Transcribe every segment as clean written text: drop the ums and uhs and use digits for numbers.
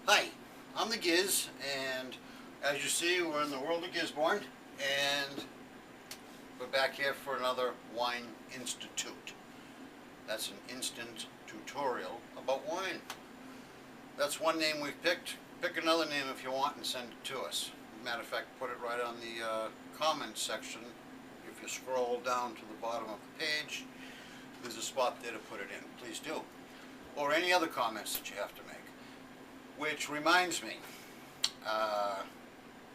Hi, I'm the Giz, and as you see, we're in the world of Gizborn, and we're back here for another Wine Institute. That's an instant tutorial about wine. That's one name we've picked. Pick another name if you want and send it to us. Matter of fact, put it right on the comments section. If you scroll down to the bottom of the page, there's a spot there to put it in. Please do. Or any other comments that you have to make. Which reminds me,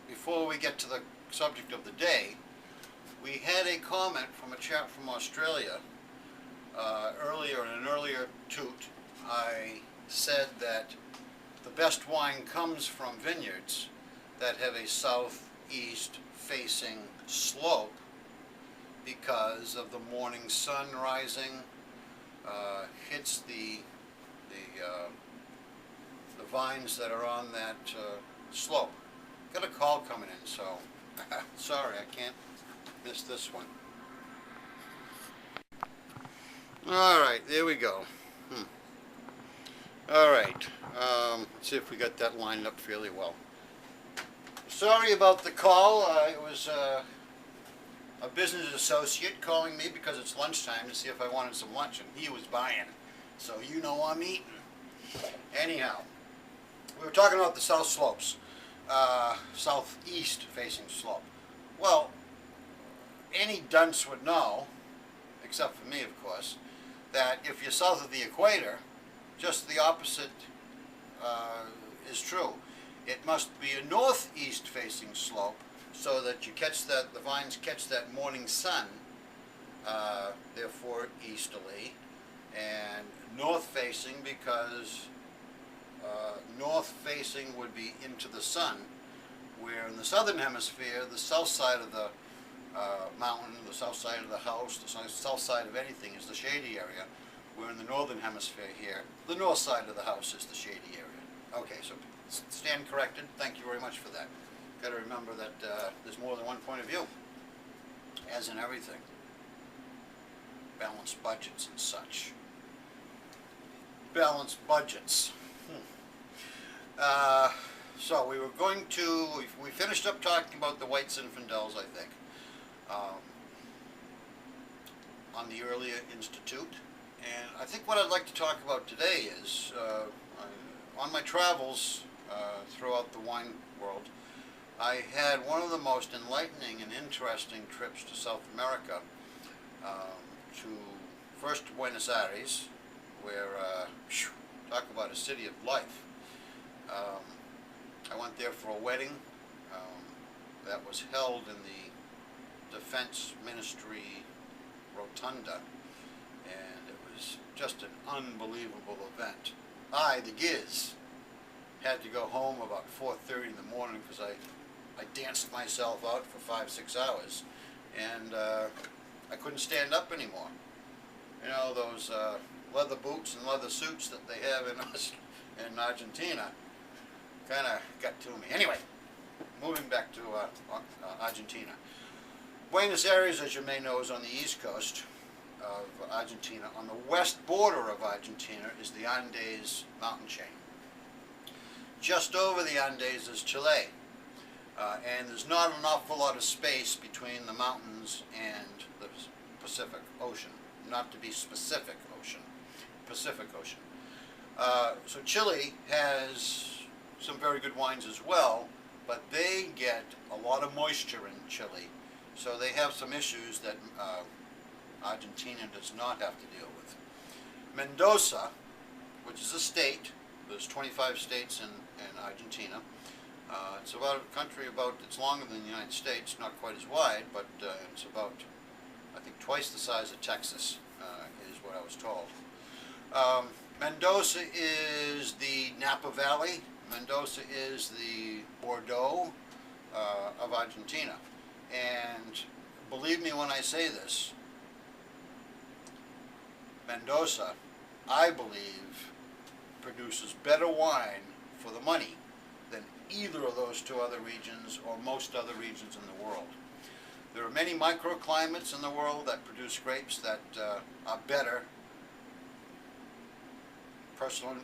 before we get to the subject of the day, we had a comment from a chap from Australia earlier in an earlier toot. I said that the best wine comes from vineyards that have a southeast facing slope because of the morning sun rising, hits the vines that are on that slope. Got a call coming in, so sorry, I can't miss this one. All right, there we go. All right, let's see if we got that lined up fairly well. Sorry about the call. It was a business associate calling me because it's lunchtime to see if I wanted some lunch, and he was buying. So you know I'm eating. Anyhow, we were talking about the south slopes, southeast facing slope. Well, any dunce would know, except for me of course, that if you're south of the equator, just the opposite is true. It must be a northeast facing slope so that you catch that, the vines catch that morning sun, therefore easterly, and north facing because north facing would be into the sun, where in the southern hemisphere, the south side of the mountain, the south side of the house, the south side of anything is the shady area, where in the northern hemisphere here, the north side of the house is the shady area. Okay, so stand corrected. Thank you very much for that. Got to remember that there's more than one point of view, as in everything. Balanced budgets and such. Balanced budgets. So we were going to, we finished up talking about the White Zinfandels, I think, on the earlier institute. And I think what I'd like to talk about today is, on my travels throughout the wine world, I had one of the most enlightening and interesting trips to South America, to first Buenos Aires, where, talk about a city of life. I went there for a wedding that was held in the Defense Ministry Rotunda, and it was just an unbelievable event. I, the Giz, had to go home about 4:30 in the morning because I danced myself out for 5-6 hours, and I couldn't stand up anymore. You know, those leather boots and leather suits that they have in Argentina kind of got to me. Anyway, moving back to Argentina. Buenos Aires, as you may know, is on the east coast of Argentina. On the west border of Argentina is the Andes mountain chain. Just over the Andes is Chile. And there's not an awful lot of space between the mountains and the Pacific Ocean. Not to be specific ocean, Pacific Ocean. So Chile has some very good wines as well, but they get a lot of moisture in Chile, so they have some issues that Argentina does not have to deal with. Mendoza, which is a state, there's 25 states in Argentina. It's about a country it's longer than the United States, not quite as wide, but it's about, I think, twice the size of Texas, is what I was told. Mendoza is the Napa Valley. Mendoza is the Bordeaux of Argentina. And believe me when I say this, Mendoza, I believe, produces better wine for the money than either of those two other regions or most other regions in the world. There are many microclimates in the world that produce grapes that are better, personal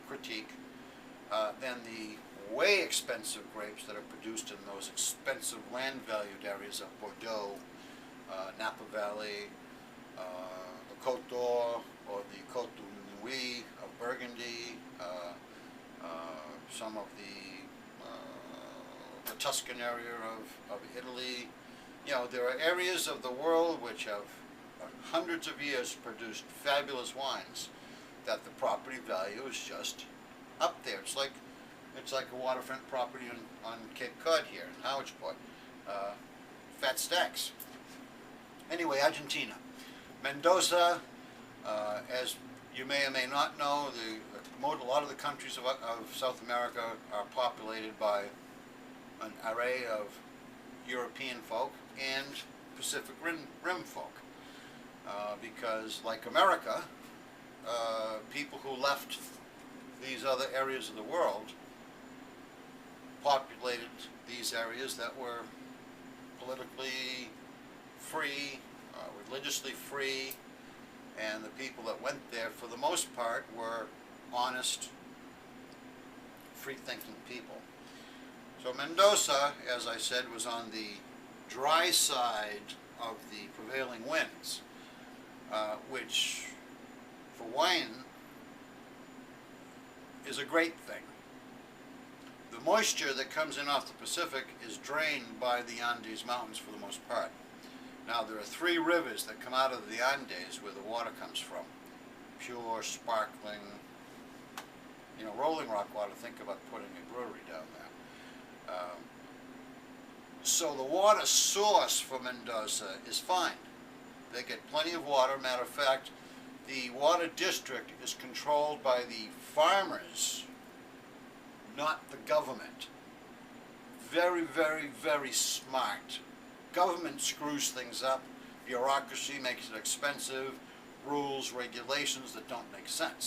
critique than the way expensive grapes that are produced in those expensive land valued areas of Bordeaux, Napa Valley, the Côte d'Or, or the Côte du Nuit of Burgundy, some of the Tuscan area of Italy. You know, there are areas of the world which have hundreds of years produced fabulous wines that the property value is just up there. It's like a waterfront property on Cape Cod here in Howardsport. Fat stacks. Anyway, Argentina. Mendoza, as you may or may not know, a lot of the countries of South America are populated by an array of European folk and Pacific Rim folk. Because, like America, people who left these other areas of the world populated these areas that were politically free, religiously free, and the people that went there, for the most part, were honest, free-thinking people. So Mendoza, as I said, was on the dry side of the prevailing winds, which, for wine, is a great thing. The moisture that comes in off the Pacific is drained by the Andes Mountains for the most part. Now, there are 3 rivers that come out of the Andes where the water comes from. Pure, sparkling, Rolling Rock water. Think about putting a brewery down there. So the water source for Mendoza is fine. They get plenty of water. Matter of fact, the water district is controlled by the farmers, not the government. Very, very, very smart. Government screws things up. Bureaucracy makes it expensive. Rules, regulations that don't make sense.